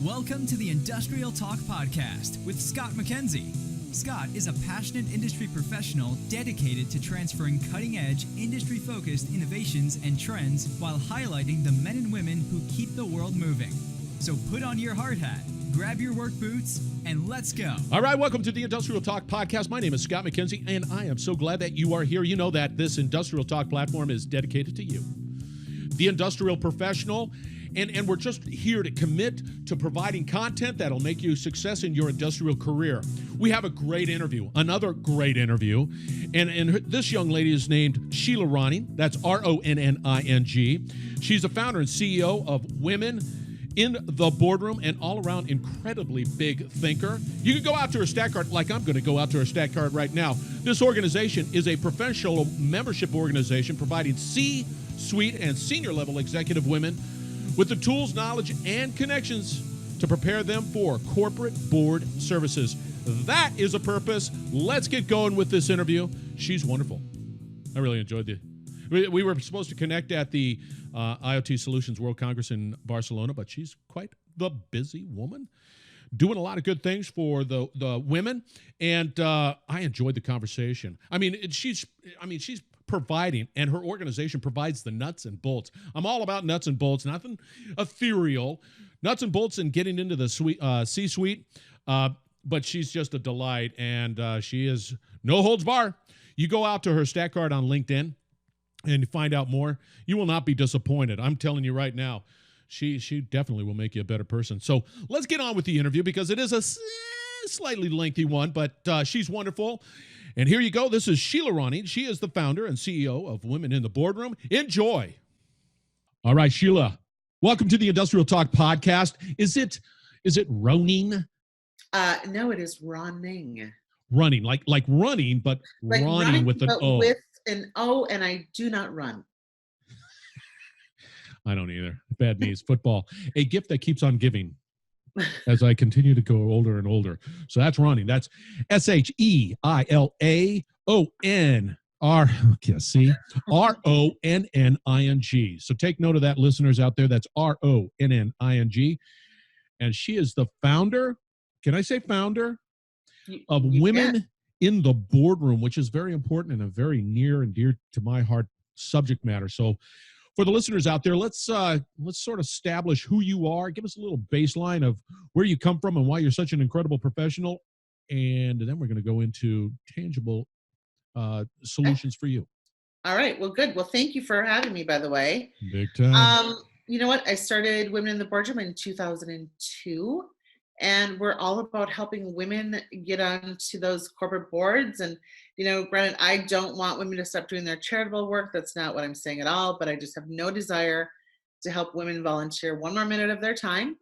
Welcome to the Industrial Talk Podcast with Scott McKenzie. Scott is a passionate industry professional dedicated to transferring cutting-edge, industry-focused innovations and trends while highlighting the men and women who keep the world moving. So put on your hard hat, grab your work boots, and let's go. All right, welcome to the Industrial Talk Podcast. My name is Scott McKenzie, and I am so glad that you are here. You know that this Industrial Talk platform is dedicated to you, the industrial professional, and we're just here to commit to providing content that'll make you success in your industrial career. We have a great interview, another great interview, and this young lady is named Sheila Ronning. That's R-O-N-N-I-N-G. She's the founder and CEO of Women in the Boardroom, and all-around incredibly big thinker. You can go out to her stat card like I'm going to go out to her stat card right now. This organization is a professional membership organization providing C-suite and senior-level executive women with the tools, knowledge, and connections to prepare them for corporate board services. That is a purpose. Let's get going with this interview. She's wonderful. I really enjoyed it. We were supposed to connect at the IoT Solutions World Congress in Barcelona, but she's quite the busy woman, doing a lot of good things for the women, and I enjoyed the conversation. She's providing, and her organization provides the nuts and bolts. I'm all about nuts and bolts, nothing ethereal, nuts and bolts and getting into the C-suite, but she's just a delight, and she is no holds bar. You go out to her stat card on LinkedIn and find out more. You will not be disappointed. I'm telling you right now, she definitely will make you a better person. So let's get on with the interview because it is a slightly lengthy one, but she's wonderful. And here you go. This is Sheila Ronning. She is the founder and CEO of Women in the Boardroom. Enjoy. All right, Sheila, welcome to the Industrial Talk Podcast. Is it Ronning? No, it is Ronning. Running, like running, but like running with an O. With an O, and I do not run. I don't either. Bad knees. Football. A gift that keeps on giving as I continue to go older and older. So that's running. That's Sheilaronning. So take note of that, listeners out there. That's Ronning. And she is the founder. Can I say founder? Of Women in the Boardroom, which is very important and a very near and dear to my heart subject matter. So for the listeners out there, let's sort of establish who you are. Give us a little baseline of where you come from and why you're such an incredible professional. And then we're going to go into tangible solutions for you. All right. Well, good. Well, thank you for having me, by the way. Big time. You know what? I started Women in the Boardroom in 2002. And we're all about helping women get onto those corporate boards. And, granted, I don't want women to stop doing their charitable work. That's not what I'm saying at all. But I just have no desire to help women volunteer one more minute of their time.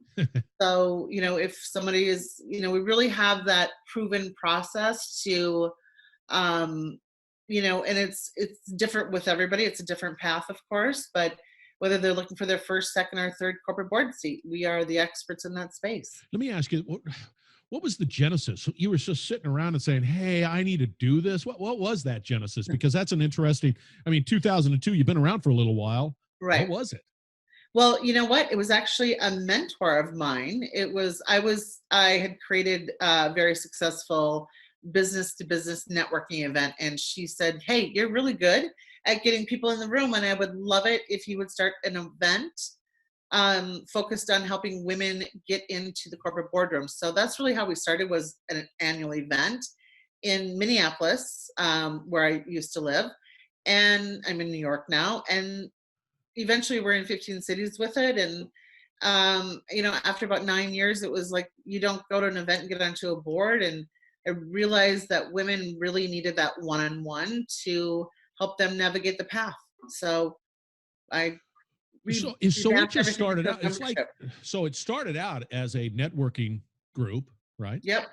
So, if somebody is, we really have that proven process to, and it's different with everybody. It's a different path, of course. But whether they're looking for their first, second, or third corporate board seat, we are the experts in that space. Let me ask you, what was the genesis? You were just sitting around and saying, hey, I need to do this. What was that genesis? Because that's an interesting, 2002, you've been around for a little while. Right. What was it? Well, you know what? It was actually a mentor of mine. I had created a very successful business-to-business networking event. And she said, hey, you're really good at getting people in the room, and I would love it if you would start an event focused on helping women get into the corporate boardroom. So that's really how we started, was an annual event in Minneapolis, where I used to live, and I'm in New York now. And eventually we're in 15 cities with it. And after about 9 years, it was like, you don't go to an event and get onto a board. And I realized that women really needed that one-on-one to help them navigate the path. So it just started out. It started out as a networking group, right? Yep.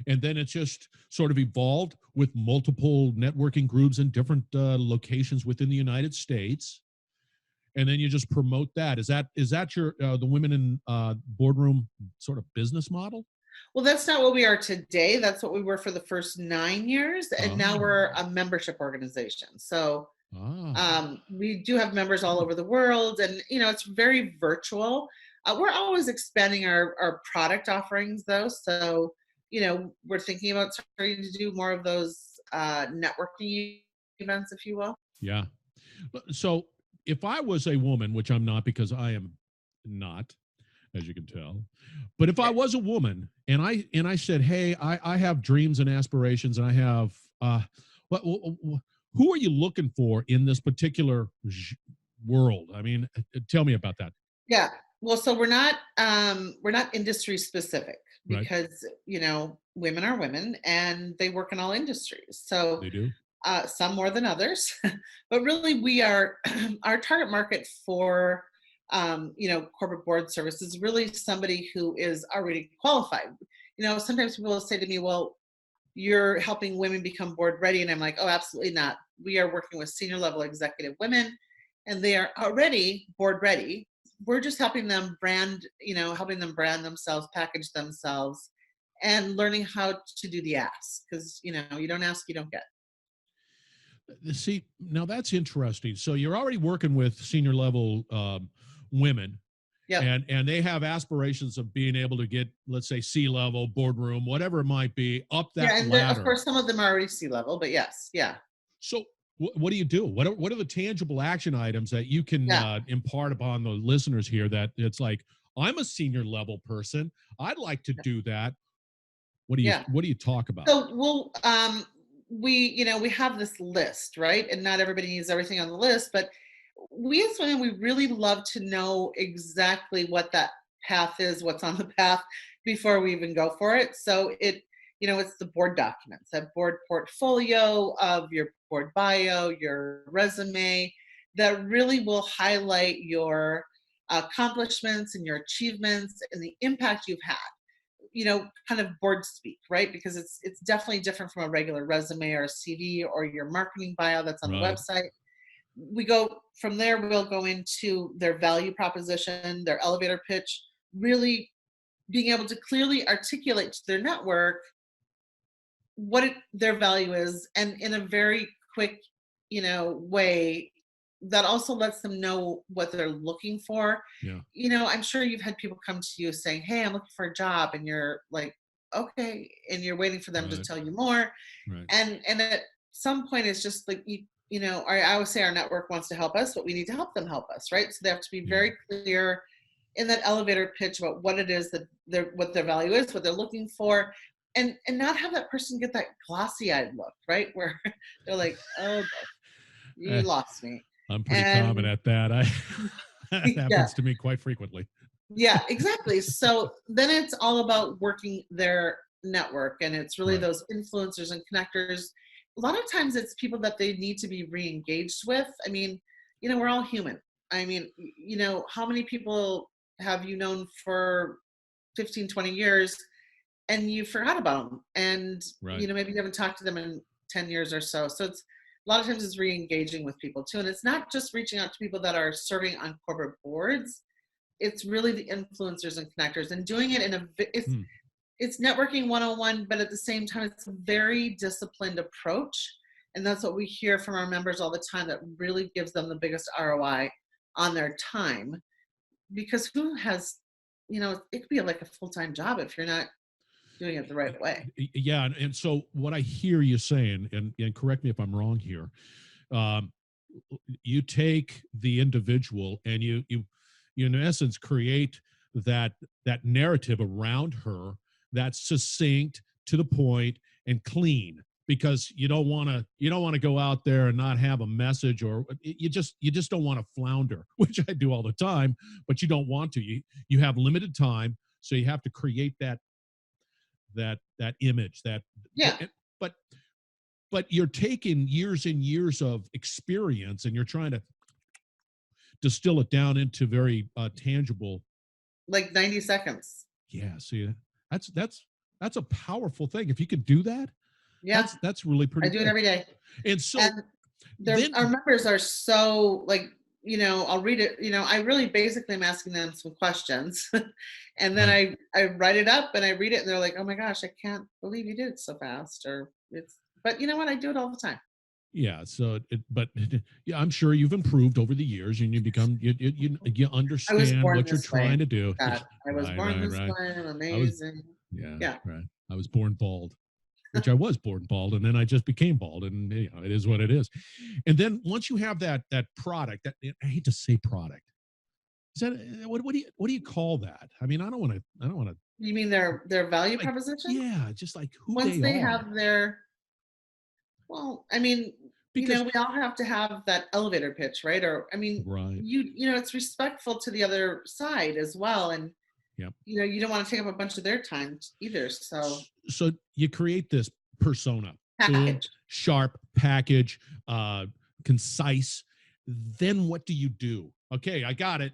And then it just sort of evolved with multiple networking groups in different locations within the United States. And then you just promote that. Is that your the Women in Boardroom sort of business model? Well, that's not what we are today. That's what we were for the first 9 years. And now we're a membership organization. So we do have members all over the world. And, it's very virtual. We're always expanding our product offerings though. So, we're thinking about starting to do more of those networking events, if you will. Yeah. So if I was a woman, which I'm not because I am not, as you can tell, but if I Okay. was a woman and I said, "Hey, I have dreams and aspirations, and I have who are you looking for in this particular world?" I mean, tell me about that. Yeah. Well, so we're not industry specific Right? because, women are women and they work in all industries. So They do. some more than others, but really we are our target market for corporate board services is really somebody who is already qualified. Sometimes people will say to me, "Well, you're helping women become board ready," and I'm like, "Oh, absolutely not. We are working with senior level executive women, and they are already board ready. We're just helping them brand themselves, package themselves, and learning how to do the ask, because you don't ask, you don't get." See, now that's interesting. So you're already working with senior level women, Yep. and they have aspirations of being able to get, let's say, C-level, boardroom, whatever it might be, up Yeah, that and of ladder. course, some of them are already sea level, but yes, yeah, So what do you do? What are the tangible action items that you can yeah, impart upon the listeners here, that it's like, I'm a senior level person, I'd like to yeah. do that? Yeah. What do you talk about? So we have this list, right? And not everybody needs everything on the list, but we as women, we really love to know exactly what that path is, what's on the path before we even go for it. So it's the board documents, that board portfolio of your board bio, your resume, that really will highlight your accomplishments and your achievements and the impact you've had, kind of board speak, right? Because it's definitely different from a regular resume or a CV or your marketing bio that's on the Right. website. We go from there, we'll go into their value proposition, their elevator pitch, really being able to clearly articulate to their network their value is, and in a very quick, way that also lets them know what they're looking for. Yeah. I'm sure you've had people come to you saying, "Hey, I'm looking for a job," and you're like, "Okay," and you're waiting for them to Right. tell you more. Right. And at some point, it's just like I always say our network wants to help us, but we need to help them help us, right? So they have to be Yeah. very clear in that elevator pitch about what it is that what their value is, what they're looking for, and not have that person get that glossy-eyed look, right? Where they're like, "Oh, you Eh, lost me." I'm pretty common And at that. I That yeah, happens to me quite frequently. yeah, exactly. So then it's all about working their network, and it's really Right. those influencers and connectors. A lot of times it's people that they need to be re-engaged with. I mean, we're all human. I mean, how many people have you known for 15, 20 years and you forgot about them, and Right. maybe you haven't talked to them in 10 years or so. So it's a lot of times it's re-engaging with people too, and it's not just reaching out to people that are serving on corporate boards. It's really the influencers and connectors, and doing it in Hmm. it's networking 101, but at the same time it's a very disciplined approach, and that's what we hear from our members all the time, that really gives them the biggest ROI on their time. Because who has, it could be like a full-time job if you're not doing it the right way. Yeah, and so what I hear you saying, and correct me if I'm wrong here, um, you take the individual and you in essence create that narrative around her that's succinct, to the point, and clean, because you don't want to go out there and not have a message, or you just don't want to flounder, which I do all the time, but you don't want to. You have limited time, so you have to create that image, Yeah. but but you're taking years and years of experience, and you're trying to distill it down into very tangible. Like 90 seconds. Yeah, see, that's a powerful thing. If you could do that, Yeah. that's really I pretty do it good. every day. And so And our then, members are so like, I'll read it, I really basically am asking them some questions. And then right, I write it up and I read it and they're like, "Oh my gosh, I can't believe you did it so fast." Or but you know what? I do it all the time. Yeah. So, but yeah, I'm sure you've improved over the years, and you I was understand born what you're this way. trying to do. God, I was Right, born right, this right. way. I'm I was, amazing. yeah, Yeah. right. I was born bald, which I was born bald, and then I just became bald, and it is what it is. And then once you have that product, that I hate to say product, is that what do you call that? I mean, I don't want to You mean their value like, proposition? yeah, just like who Once they they are, have their well, I mean, because we all have to have that elevator pitch, right? Or I mean, right, it's respectful to the other side as well. And yeah. you don't want to take up a bunch of their time either. So So you create this persona, boom, package. sharp, package, concise. Then what do you do? Okay, I got it.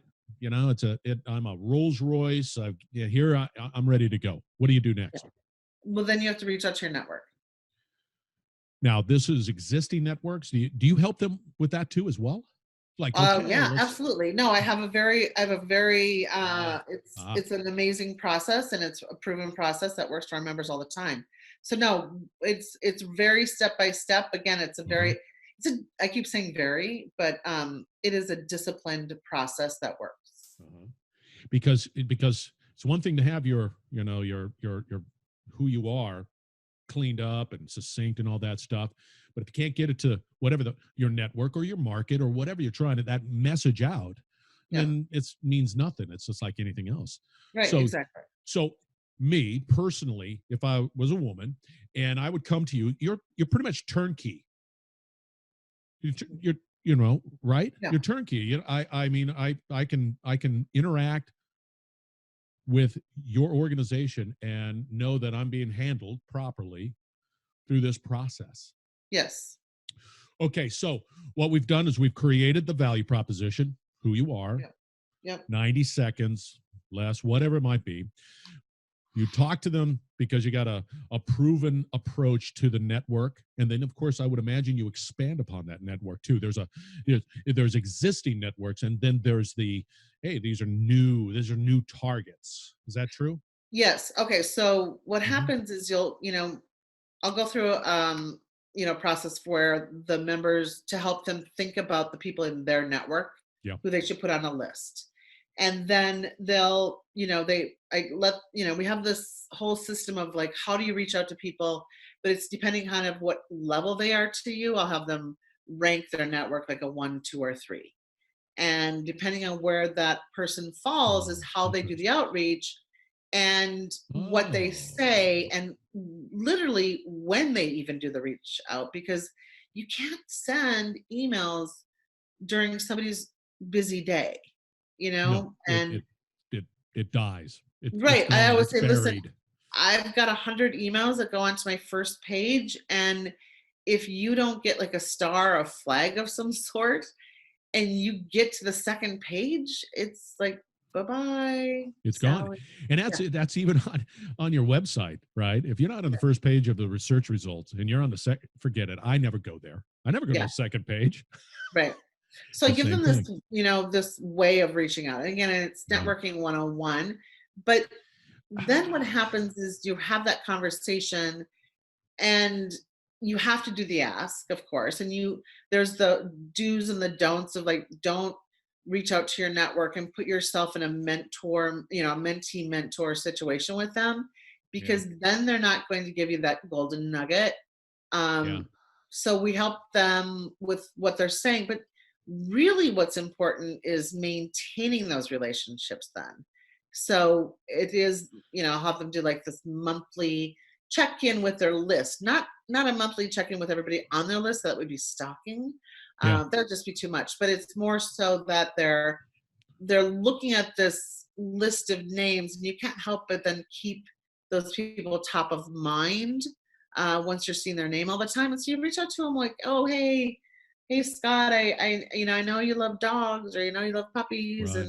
I'm a Rolls Royce. Yeah, here I'm ready to go. What do you do Yeah. next? Well, then you have to reach out to your network. Now, this is existing networks. Do you help them with that too as well? Like, okay, Yeah, let's. absolutely. No, I have a very, Ah, ah, it's an amazing process and it's a proven process that works for our members all the time. So no, it's very step by step. Again, uh-huh, I keep saying very, but it is a disciplined process that works. uh-huh. Because it's one thing to have your who you are cleaned up and succinct and all that stuff. But if you can't get it to whatever your network or your market or whatever you're trying to that message out, Yeah, then it means nothing. It's just like anything else. right, So, exactly. so me personally, if I was a woman and I would come to you, you're pretty much turnkey. You're right. Yeah. You're turnkey. I mean I can interact with your organization and know that I'm being handled properly through this process. Yes. Okay, so what we've done is we've created the value proposition, who you are, Yeah. Yep. 90 seconds, less, whatever it might be. You talk to them because you got a proven approach to the network. And then, of course, I would imagine you expand upon that network too. There's existing networks, and then there's hey, these are new targets. Is that true? Yes. Okay. So what Hmm. happens is I'll go through process where the members to help them think about the people in their network Yeah. who they should put on a list. And then they'll, they I let, we have this whole system of like how do you reach out to people, but it's depending kind of what level they are to you. I'll have them rank their network like a 1, 2, or 3. And depending on where that person falls is Oh, how they do the interesting. outreach and what they say Oh, and literally when they even do the reach out because you can't send emails during somebody's busy day, no, it and it it it dies. It's right, I gone. always It's say, listen, buried. I've got 100 emails that go onto my first page, and if you don't get like a star, a flag of some sort, and you get to the second page, it's like, bye-bye, It's gone. Sally. And Yeah, that's even on your website, right? If you're not on the first page of the research results and you're on the second, forget it. I never go there. I never go to yeah, the second page. right. So I The give same them this, thing. this way of reaching out. And again, it's Right. networking 101. But then what happens is you have that conversation and you have to do the ask, of course. And there's the do's and the don'ts of like, don't reach out to your network and put yourself in a mentor, a mentee mentor situation with them, Yeah. because then they're not going to give you that golden nugget. Yeah. So we help them with what they're saying, but really what's important is maintaining those relationships then. So it is, I'll have them do like this monthly check-in with their list, not a monthly check-in with everybody on their list. That would be stalking. Yeah. That would just be too much. But it's more so that they're looking at this list of names, and you can't help but then keep those people top of mind once you're seeing their name all the time. And so you reach out to them like, oh, hey, Scott, I know you love dogs, or you love puppies, Right.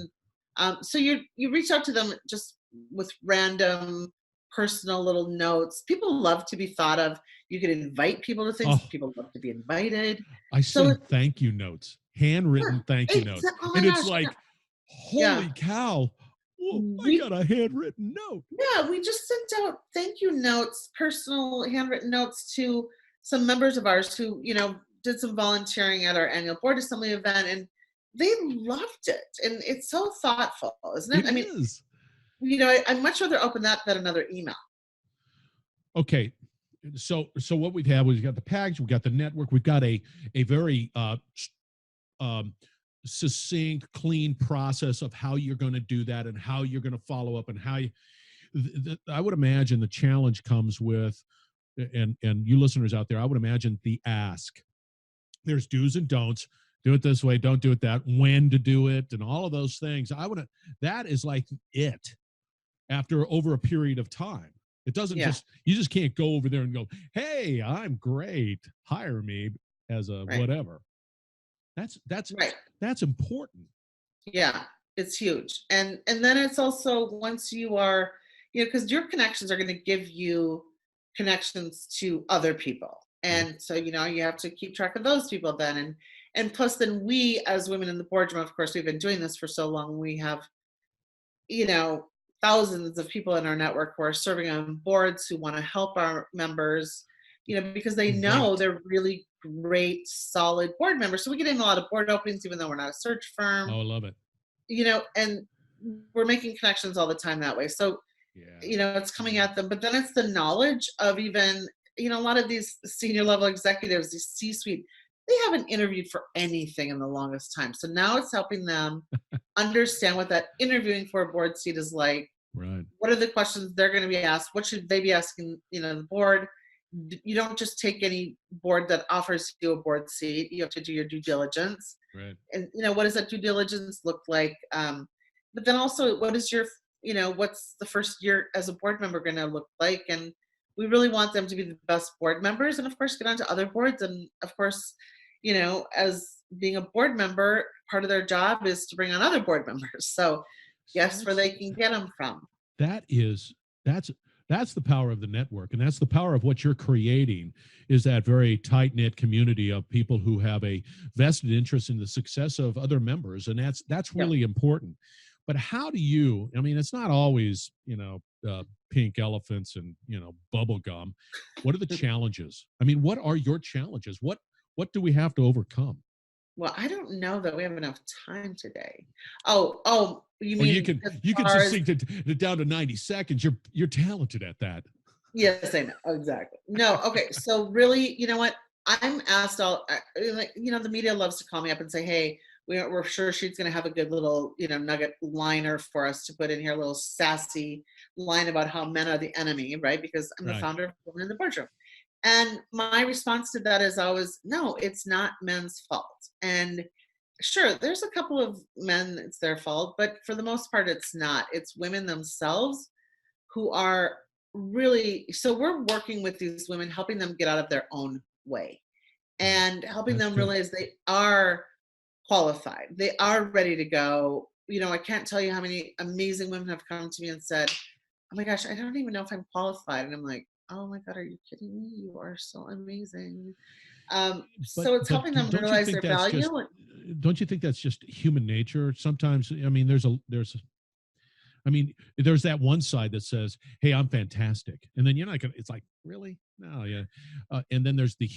and so you reach out to them just with random personal little notes. People love to be thought of. You can invite people to things. Oh, People love to be invited. I So send thank you notes, handwritten thank you notes. oh my And it's gosh, like, yeah. holy cow. Whoa, I We got a handwritten note. Yeah, we just sent out thank you notes, personal handwritten notes to some members of ours who, did some volunteering at our annual board assembly event, and they loved it. And it's so thoughtful, isn't it? It I mean, is. I'd much rather open that than another email. Okay. So what we've had was we've got the package, we've got the network, we've got a very um, succinct, clean process of how you're going to do that and how you're going to follow up and how you. I would imagine the challenge comes with, and you listeners out there, I would imagine the ask. There's do's and don'ts. Do it this way. Don't do it that. When to do it, and all of those things. That is like it. After over a period of time, it doesn't Yeah. you just can't go over there and go, hey, I'm great, hire me as a Right. whatever. That's Right. that's important. Yeah, it's huge. And then it's also, once you are, because your connections are going to give you connections to other people. Right. And so, you have to keep track of those people then. And plus, then we as women in the boardroom, of course, we've been doing this for so long. We have, you know, thousands of people in our network who are serving on boards, who want to help our members, because they know Great. they're really great, solid board members. So we get in a lot of board openings, even though we're not a search firm, Oh, I love it. and we're making connections all the time that way. So, Yeah. it's coming at them, but then it's the knowledge of, even, a lot of these senior level executives, these C-suite, they haven't interviewed for anything in the longest time. So now it's helping them understand what that interviewing for a board seat is like. Right. What are the questions they're going to be asked? What should they be asking, the board? You don't just take any board that offers you a board seat. You have to do your due diligence. Right. And, what does that due diligence look like? But then also, what is your, what's the first year as a board member going to look like? And we really want them to be the best board members, and of course, get onto other boards. And of course, as being a board member, part of their job is to bring on other board members. So So guess where they can get them from. that is that's the power of the network, and that's the power of what you're creating, is that very tight-knit community of people who have a vested interest in the success of other members, and that's Yep. really important. But how do you, I mean, it's not always pink elephants and bubble gum. What are the challenges? I mean, what are your challenges? What do we have to overcome? Well, I don't know that we have enough time today. Oh, you Or you mean can as you can far as, succinct it down to 90 seconds. You're talented at that. yes, I know. Exactly. No, okay. So really, you know what? I'm asked the media loves to call me up and say, hey, we're sure she's going to have a good little, nugget liner for us to put in here, a little sassy line about how men are the enemy, right? Because I'm the Right. founder of Women in the Boardroom. And my response to that is always, no, it's not men's fault. And sure, there's a couple of men, it's their fault, but for the most part, it's not. It's women themselves who are really, so we're working with these women, helping them get out of their own way Right. and helping That's them good. realize they are qualified. They are ready to go. I can't tell you how many amazing women have come to me and said, oh my gosh, I don't even know if I'm qualified. And I'm like, oh my God, are you kidding me? You are so amazing. But So it's but helping them don't you realize think their that's just value. don't you think that's just human nature? Sometimes, I mean, I mean, there's that one side that says, "Hey, I'm fantastic," and then you're not gonna. It's like, really? No, yeah. And then there's the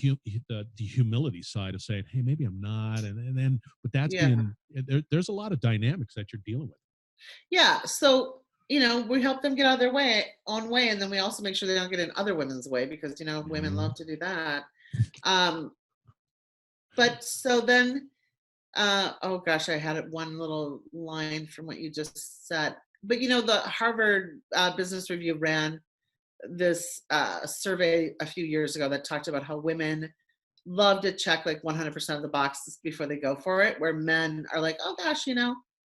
humility side of saying, "Hey, maybe I'm not," and then, but that's Yeah. there's a lot of dynamics that you're dealing with. Yeah. So, we help them get out of their own way. And then we also make sure they don't get in other women's way, because, women Yeah. love to do that. Um, but so then, oh gosh, I had one little line from what you just said. But, the Harvard Business Review ran this survey a few years ago that talked about how women love to check like 100% of the boxes before they go for it, where men are like, oh gosh,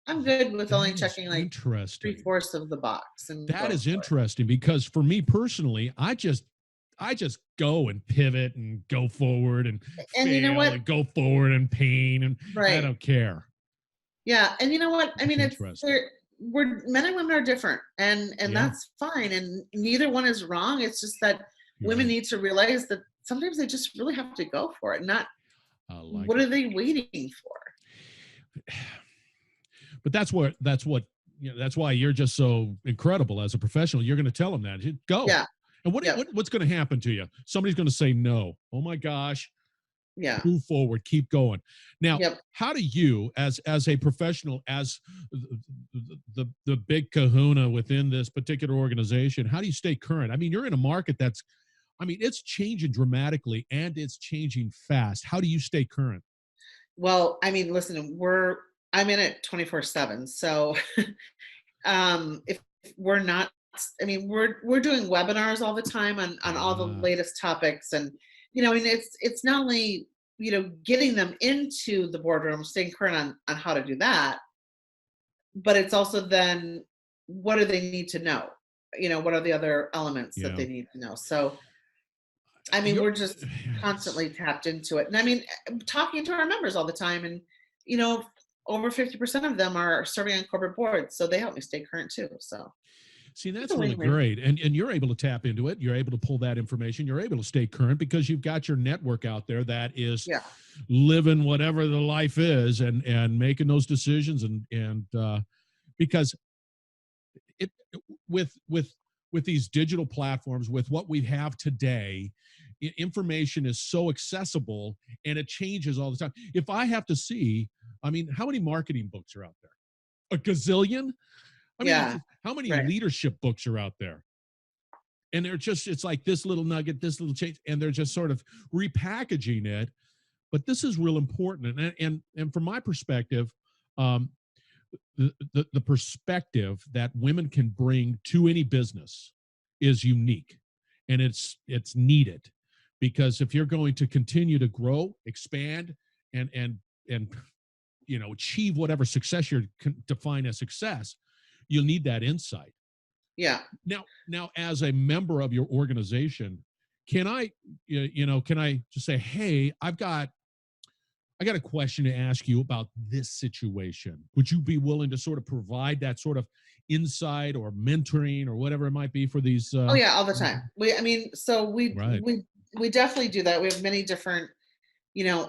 I'm good with only That is checking like interesting. 3/4 of the box and That go is for it. interesting because for me personally, I just go and pivot and go forward and And you know fail what? and go forward and pain and I Right. don't care. Yeah. And you know what? I That's mean, interesting. we're men and women are different, and Yeah, that's fine. And neither one is wrong. It's just that you're women right. need to realize that sometimes they just really have to go for it. Not, I like what it. are they waiting for? But that's why you're just so incredible as a professional. You're going to tell them that. Go. Yeah. And Yep. what's going to happen to you? Somebody's going to say no. Oh my gosh. Yeah. move forward, keep going. Now, Yep. how do you, as a professional, as the big kahuna within this particular organization, how do you stay current? I mean, you're in a market that's, I mean, it's changing dramatically and it's changing fast. How do you stay current? Well, I mean, listen, I'm in it 24/7. So if we're not, I mean, we're doing webinars all the time on all the Ah, latest topics. And, and it's not only, getting them into the boardroom, staying current on how to do that, but it's also then what do they need to know? What are the other elements that yeah. they need to know? So, I mean, You're, we're just constantly tapped into it. And I mean, talking to our members all the time, and, you know, over 50% of them are serving on corporate boards. So they help me stay current too. So See, it's that's a really win-win. great. And you're able to tap into it. You're able to pull that information. You're able to stay current because you've got your network out there that is Yeah. living whatever the life is and making those decisions and because it with these digital platforms, with what we have today, information is so accessible and it changes all the time. If I have to see, I mean, how many marketing books are out there? A gazillion? I mean, Yeah. how many Right. leadership books are out there? And they're just, it's like this little nugget, this little change, and they're just sort of repackaging it. But this is real important. And from my perspective, um, the perspective that women can bring to any business is unique, and it's needed, because if you're going to continue to grow, expand, and achieve whatever success you're define as success, you'll need that insight. Yeah. Now, as a member of your organization, can I, can I just say, hey, I got a question to ask you about this situation. Would you be willing to sort of provide that sort of insight or mentoring or whatever it might be for these? Oh yeah, all the time. I mean, so Right. we definitely do that. We have many different,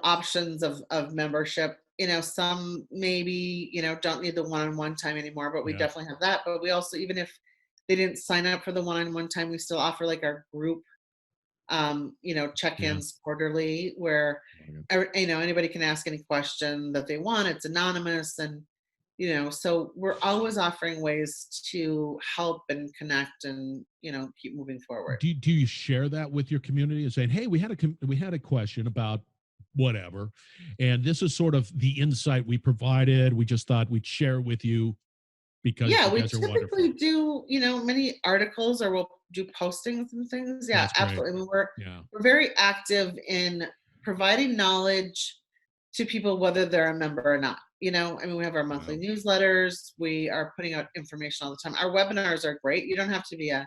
options of membership. Some maybe, don't need the one-on-one time anymore, but we Yeah. definitely have that. But we also, even if they didn't sign up for the one-on-one time, we still offer like our group Yeah. check-ins quarterly where Okay. anybody can ask any question that they want. It's anonymous. And so we're always offering ways to help and connect and keep moving forward. Do you share that with your community and saying, hey, we had a question about whatever, and this is sort of the insight we provided. We just thought we'd share it with you because Yeah, you we guys are wonderful. typically do, many articles, or we'll do postings and things. Yeah, That's great. absolutely. I mean, we're Yeah. we're very active in providing knowledge to people, whether they're a member or not. I mean, we have our monthly Wow. newsletters. We are putting out information all the time. Our webinars are great. You don't have to be a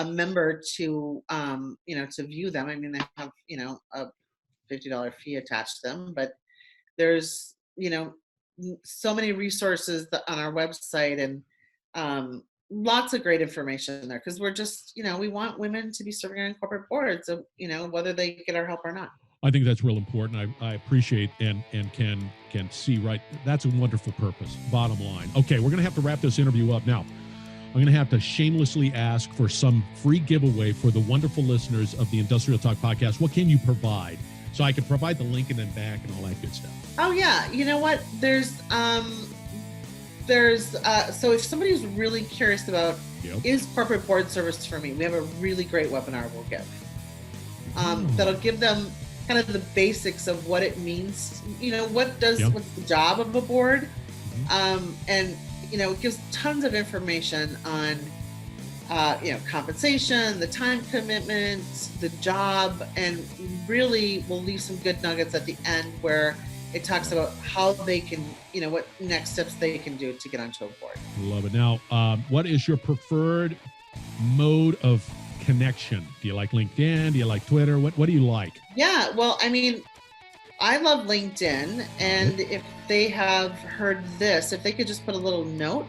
member to to view them. I mean, they have, a $50 fee attached to them, but there's, so many resources on our website, and lots of great information there, because we're just, we want women to be serving on corporate boards, so, whether they get our help or not. I think that's real important. I appreciate and can see right. That's a wonderful purpose. Bottom line. Okay, we're gonna have to wrap this interview up now. I'm gonna have to shamelessly ask for some free giveaway for the wonderful listeners of the Industrial Talk podcast. What can you provide? So I can provide the link and then back and all that good stuff. Oh yeah, you know what? So if somebody's really curious about, Yep. is corporate board service for me, we have a really great webinar we'll give. That'll give them kind of the basics of what it means. Yep. What's the job of a board? Mhm. And it gives tons of information on compensation, the time commitment, the job, and really we'll leave some good nuggets at the end where it talks about how they can, what next steps they can do to get onto a board. Love it. Now, what is your preferred mode of connection? Do you like LinkedIn? Do you like Twitter? What do you like? Yeah, well, I mean, I love LinkedIn, and if they have heard this, if they could just put a little note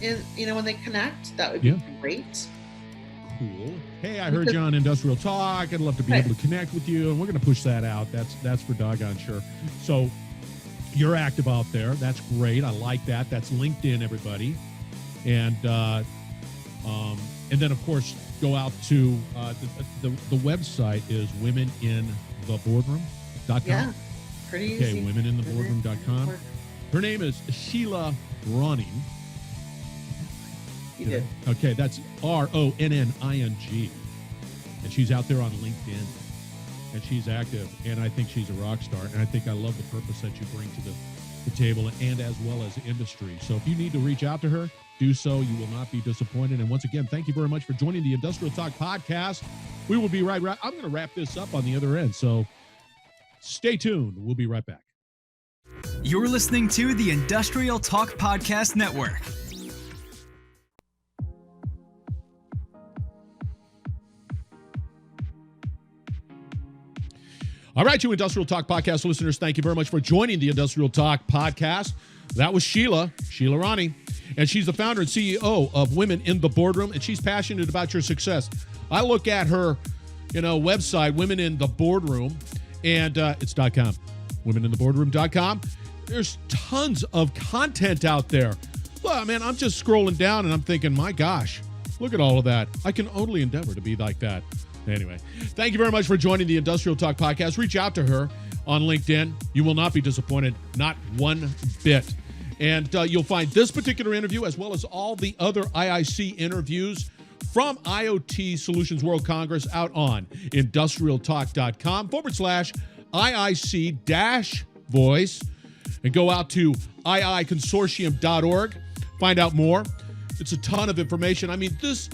in, when they connect, that would be great. Cool. Hey, I heard you on Industrial Talk. I'd love to be able to connect with you, and we're going to push that out. That's for doggone sure. So you're active out there. That's great. I like that. That's LinkedIn, everybody. And then, of course, go out to the website is womenintheboardroom.com. Yeah, pretty easy. Okay, womenintheboardroom.com. Her name is Sheila Ronning. You did. Okay, that's Ronning. And she's out there on LinkedIn. And she's active. And I think she's a rock star. And I think I love the purpose that you bring to the table and as well as industry. So if you need to reach out to her, do so. You will not be disappointed. And once again, thank you very much for joining the Industrial Talk podcast. We will be right. I'm going to wrap this up on the other end. So stay tuned. We'll be right back. You're listening to the Industrial Talk Podcast Network. All right, you Industrial Talk Podcast listeners, thank you very much for joining the Industrial Talk Podcast. That was Sheila Ronning, and she's the founder and CEO of Women in the Boardroom, and she's passionate about your success. I look at her, website, Women in the Boardroom, and it's .com, womenintheboardroom.com. There's tons of content out there. Well, man, I'm just scrolling down, and I'm thinking, my gosh, look at all of that. I can only endeavor to be like that. Anyway, thank you very much for joining the Industrial Talk Podcast. Reach out to her on LinkedIn. You will not be disappointed, not one bit. And you'll find this particular interview as well as all the other IIC interviews from IoT Solutions World Congress out on industrialtalk.com/IIC-voice and go out to iiconsortium.org. Find out more. It's a ton of information. I mean, this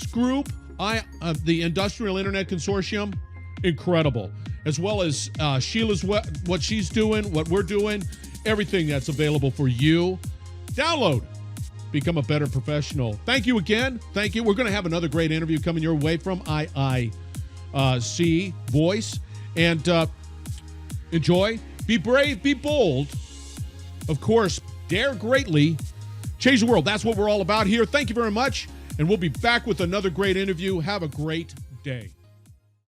group, the Industrial Internet Consortium, incredible. As well as Sheila's what she's doing, what we're doing, everything that's available for you. Download. Become a better professional. Thank you again. Thank you. We're going to have another great interview coming your way from IIC Voice. And enjoy. Be brave. Be bold. Of course, dare greatly. Change the world. That's what we're all about here. Thank you very much. And we'll be back with another great interview. Have a great day.